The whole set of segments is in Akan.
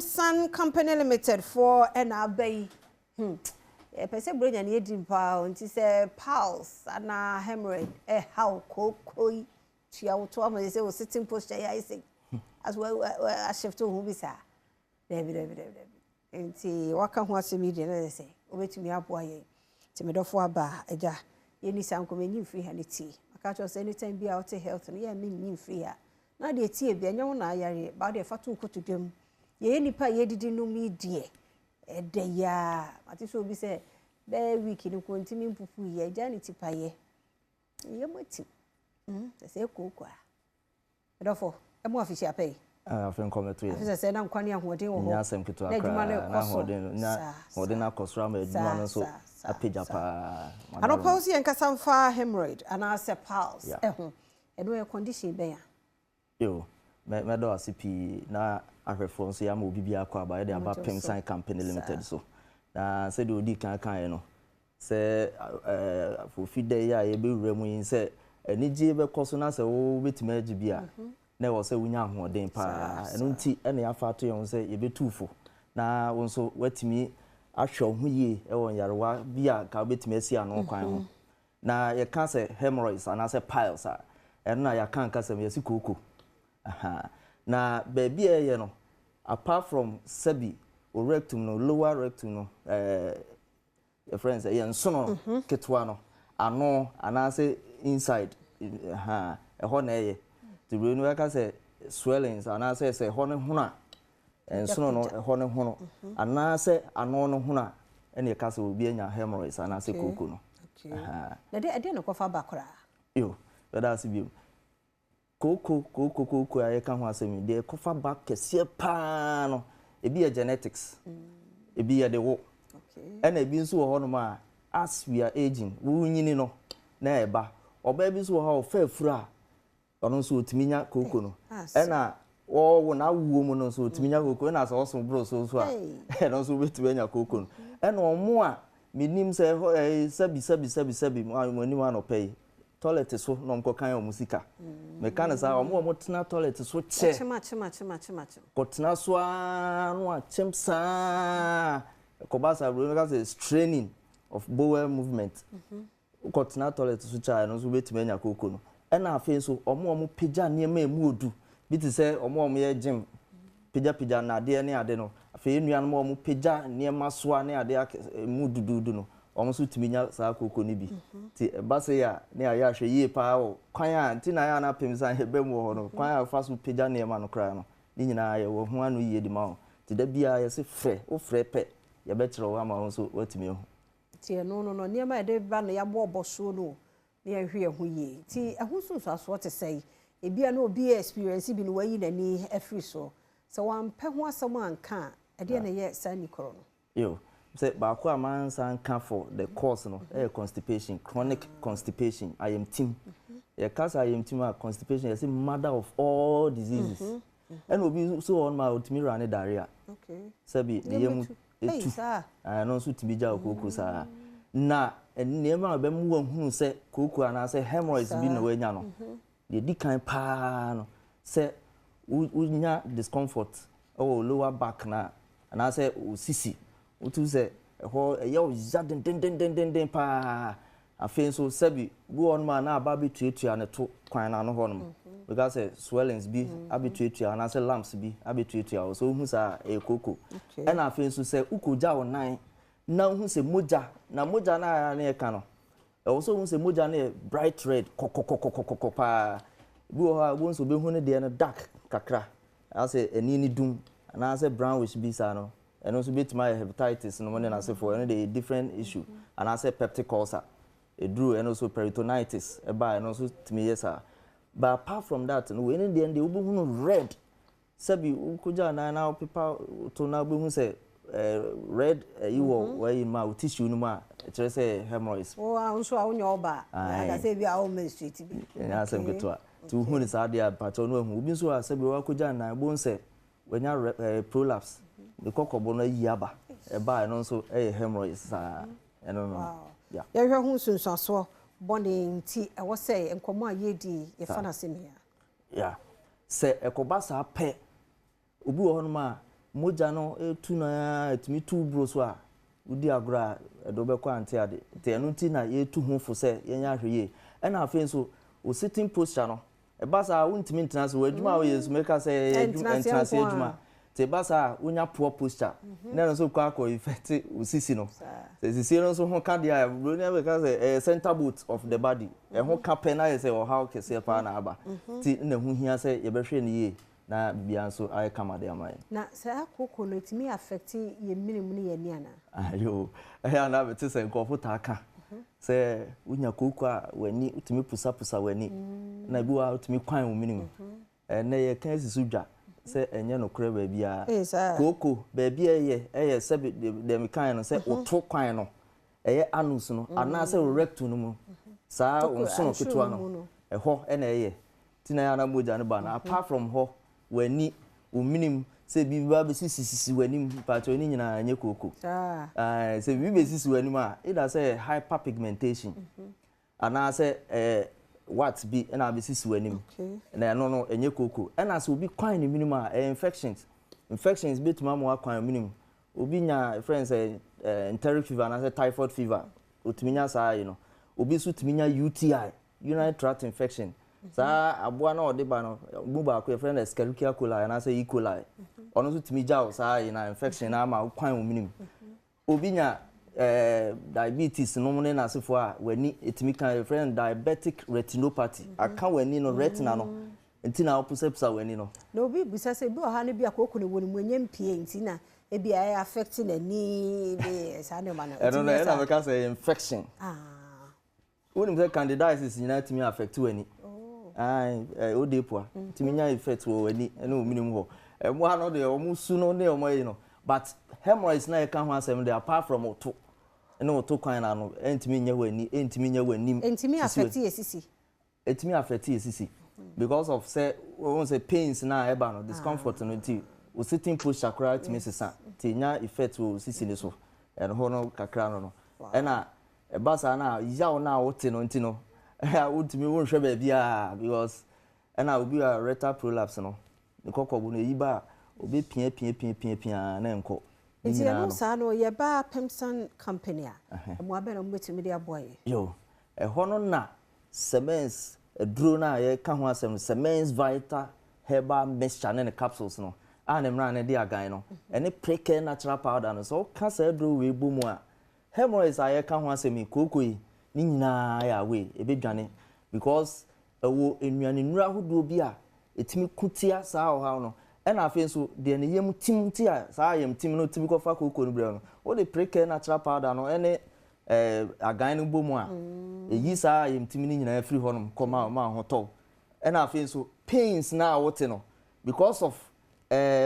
Sun Company Limited for an abbey. Pese bronya ne edimpa onti se pulse ana hemorrhage how kokoi tia woto am say o sitting posture ya ise as well a shift to hu bisa David enti waka ho asemi de na say obetumi aboa ye ti medofo aba eja ye ni sanko menyi free ha ne ti aka cho say anytime be out health no ye menyi free ha na de ti e bia nyawo na ayare ba de fatu kotudem ye nipa ye didi no mi die edeya ati so bi se be week ni ko ntimi mpupu ye jani tipaye ye moti se kokwa edofo e mo afisi apei afen kometo ye afisa se na nkwane ahoden wo ho nya asem keto akra na hoden akosra ma eduma no so apeja pa ano pause ye nkasa mfa hemorrhage ana se pulse eho eno ye condition ben ya yo me do asipi na ahwefo nso ya ma obi bia akwa ba ye de aba Sermens Company Limited so na se de odi kan no se for fide ya ye be wura mu yin se anije be koso na se wo betima agibia na wo se wunya ahoden pa eno nti ene ya fa to yon se ye betufo na wo nso watimi ahwe ho yie e won yarewa bia ka betima asi ano kwan ho na ye ka se hemorrhoids ana se piles a eno na ya kan ka se me si koko na baby ye no apart from sebi or rectum no lower rectum no your friends say nsono ketwa no ano anase inside ho na ye the brain we ka say swellings anase say ho ne huna nsono no ho ne hono anase ano no huna ene ka say obi anya hemorrhoids anase koko no na de no kofa bakora yo that's bi koko aye ka ho asemi de kofa back kese pa no ebi ya genetics ebi ya de wo and ebi nso wo hono ma as we are aging wo nyini no na eba oba ebi nso wo ha ofa afura ono nso otiminya koko no ena wo na wuo mu no nso otiminya koko na so oso bro so a eno nso betimanya koko no ena omo a minim se sabi mo ni ma no pay toilet so no mko kan o musika me kan sa omo tena toilet so che chema ko tena so no a chemsa ko ba sa bro ka say straining of bowel movement ko tena toilet so cha no so betime anya koko no e na afi so omo pija niam emu odu bi ti say omo ye gym pija na ade ne ade no afi enua no omo pija niam so ne ade emu dudu no omo so timinya sa koko ni bi ti ba se ya ne aya hwe yie pa o kwan a ti na ya na pemsan hebe mu ho no kwan a fa so pija ne ma no kra no ni nyina ya wo ho anu yie di ma o ti da bia ya se frɛ o frɛ pɛ ya be kyerɛ wo ama ho so watimi ho ti no ne ma de ba no ya bo oboso no ne ya hwe ho yie ti ɛho sunso aso te sei ebia na obi experience bi no wayi nani afiri so wan pɛ ho asɛm anka ɛde na ye sani koro no yo say baako amansan can for the cause no constipation, chronic constipation. I am team cause I am team constipation is the mother of all diseases and obi so on my ultimate run diarrhea sabi the yemu no so to be ja okoko sa na enema be mu hunu se koko ana se hemorrhoids bi na wanya no the dikan pa no se unya discomfort or lower back na ana se sisi utu se ho eya ya den pa afen so sabi go on ma na aba betuatua ne to kwan na no ho no because swellings bi abetuatua na se lumps bi abetuatua so hu sa ekoko e na afen so se ukoja onan na hu se moja na moja na e ka no e so hu se moja na bright red kokokokokoko pa bi ho ha go so be hu ne de na dark kakra ase eni ni dum na se brownish bi sa no and also bit my hepatitis no money na say for any the different issue and I say peptic ulcer a drew and also peritonitis and also timi yes but apart from that no when in the end they will red sabi ukuja na people to na be hu say red you where in my tissue no ma tell say hemorrhoids oh so awonyo oba na say bi awo menstruate bi na say keto to hu ni sa dia but no hu bi so sabi wa kuja na bo say when ya prolapse the kokobo na yiaba e ba no so hemorrhoids I don't know yeah ya hwe hu sunsuaso bonding nti e wo say enkomo ayedi ye fanase ne yeah se ekoba sa pe obi wo no ma moja no etu na etimi tu bro so a udi agora do be kwa ante ade te enu ti na yetu hu fo se yenya hweye e na afen so o sitting posture no e ba sa wuntimi ntena so adwuma wo yesu meka se ntena se adwuma te ba sa wonya poor posture na no so kwa effect osisi no se sisi no so ho ka dia bro ne meka se center boot of the body e ho ka pe na se o how kese pa na aba ti na hu hia se ye be hwe ne ye na bibia nso ay kama de amai na se akoko no timi affect ye minimum ne ye ni ana ayo na beti se nkofo ta aka se unya koko a wani utimi pusa wani na bi wa utimi kwan wo minimum na ye kan sisu dwa se enye no kure ba bia koko ba bia eye se de mi kan no se oto kwan no eye anus no ana se rectum no mu sa onso ketwa no ho na eye tina ya na moja ne ba na apart from ho wani minimum se bi ba be sisi wani pato ni nyina anye koko se bi be sisi wani ma it has a hyperpigmentation ana se what be na be sisi wani na no anye koko na se obi kwan ni minimum infections betuma mo akwan minimum obi nya friends enteric fever na se typhoid fever otiminya saa you know obi so timinya UTI urinary tract infection sa aboa na ode ba no bu ba ko friend Escherichia coli na say E. coli ono so timi jaw sa na infection na ma kwan ominim obi nya diabetes no mo na asefo a wani etimi kan friend diabetic retinopathy aka wani no retina no enti na opusepsa wani no na obi bisa se bi o ha ne bi akoko ne woni mwenye mpie enti na e bi ay affect na ni be sa ne ma na I don't know na we can say infection woni be candidiasis nyina timi affect wani odepoa timinya effect wo wani ene ominim ho mo ha no de omo su no ne omo yi no but hemorrhoids na e ka ho asem de apart from oto ene oto kwan na no entimi nya wani entimi nya wani entimi affect yesisi entimi affect yesisi because of say won say pains na e ba no discomfort no ti o sitting posture kra timi sesa ti nya effect wo sisi ne so ene ho no kakra no ena e ba sa na yaw na wote no nti no ultimi won hwe ba bia because na obi a rectal prolapse no nkokko no yiba obi pia na enko nti no sa no ye ba Pemsan company a mo abena mo betimi de aboye yo ho no na Sermens eduro na ye ka ho asem Sermens Vyter Herbal mixture ne capsules no na mra ne de agan no ene preke natural powder no so ka sa eduro we bu mu a hemorrhoids aye ka ho asem kokoi ni nyina ya we ebedwane because ewo enuane nura hodo bi a etimi kutia saa o ha no na afen so de ne yem tim ti a saa yem tim no timi kofa kokoro bre no o de preke natural powder no ene agan no bomu a eyi saa yem tim ni nyina free honom koma ma hoto na afen so pains na wote no because of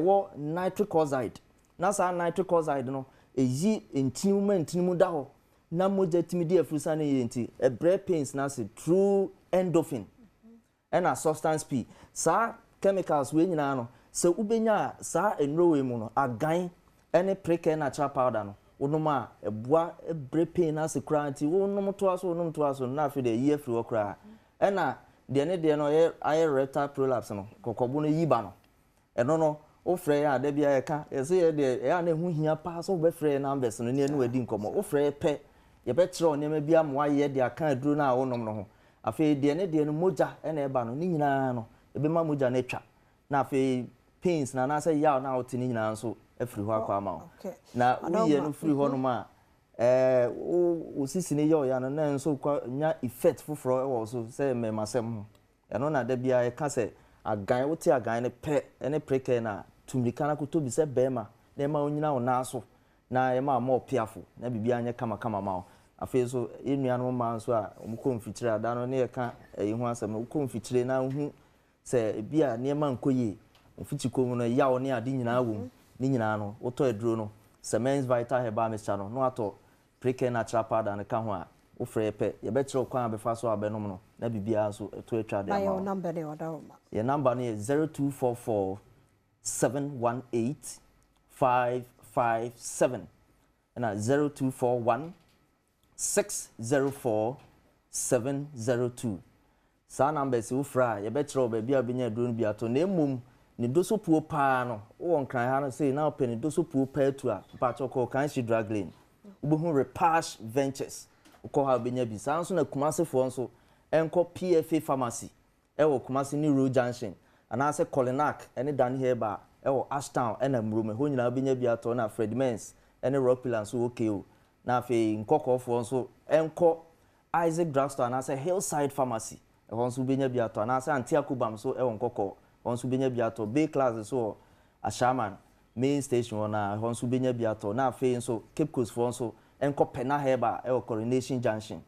wo nitric oxide na saa nitric oxide no eyi entimu da ho na moja timidi afrusa ne yenti breast pains na se true endorphin and a substance P sa chemicals we nyina no se ubenya sa enrowe mu no agan ene preke natural powder no wonoma eboa breast pain na se kra anti wonom to aso na afi de ye afri okra ena de ne no aye rectal prolapse no kokobo no yiba no eno no o frɛ ya da bia ye ka ese ye de ya na hu hia pa so be frɛ numbers no ne wadi nkomo o frɛ pɛ ye betre on nema bia mo aye de aka aduro na wonom no ho afi de ne no moja na eba no ni nyina no ebe ma moja na twa na afi pains na na say ya na oti ni nyina nso afiri ho akwa ma na uye no free ho no ma o sisi ne yo ya no na nso kwa nya effect foforo e wo so say me masem ho eno na da bia e ka say agan wote agan ne pe ene preke na tumrika na koto bi se bema na ma onyina wo na so na e ma mo piafo na bibia anya kama ma afi so enuanu ma nso a omko mfitire ada no ne ye ka ehu asem no omko mfitire na hu se bia ne ma nkoye mfitiko mu no yawo ne ade nyina wom ni nyina no woto eduro no Sermens Vyter Herbal mixture no ato preke natural powder ne ka ho a wo frɛ pɛ ye be kire kwan abefa so abenom no na bibia nso to atwa de ama your number ne odaroma your number ne 0244 718 557 and 0241 604 702 sa number si ufra ye be kire oba bia benya duro no bi ato na emum ne doso puo pa no wo nkran ha no say na open ne doso puo pa tu a pa choko kan shi drug lane ubehu Repash Ventures uko ha benya bi san so na Kumasi fo nso enko PFA pharmacy ewo Kumasi ni road junction anase Colinac ene Dan Herbal ewo Ashtown ena Mrome ho nyina benya bi ato na Fredmans ene Rockplant so okay o na fe nkoko fo nso enko Isaac Drugstore anase Hillside Pharmacy eho nso benya bi ato anase Antiakubam so ewo nkoko onso benya biato B class so Ashaman main station ona onso benya biato na afi nso Cape Coast for nso enko Pena Herbal e Coronation Junction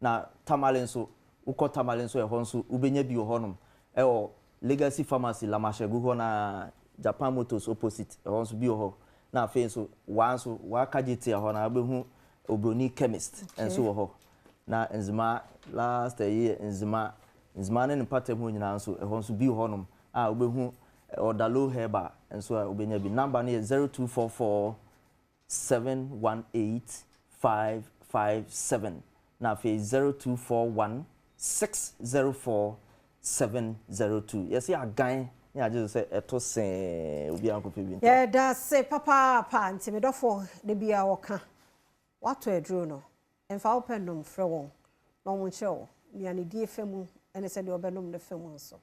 na Tamale so uko Tamale so e honso ubenya bi honom e Legacy Pharmacy La Mashegu ho na Japan Motors opposite e honso bi ho na afi nso wanso wakagite ho na abehu Obroni Chemist enso ho na enzima last year enzima ne patem ho nyina nso e honso bi honom obehu Odalo Herbal enso obenya bi number na 0244 718 557 na fe 0241 604 702 yes ya gan ya just say eto sen obi ankofe bi nta yeah da say papa pa ntimidofo de bia woka wato edro no emfa open nom frɛ won no won che wo ni ani die femu ene se de obenom ne femu nso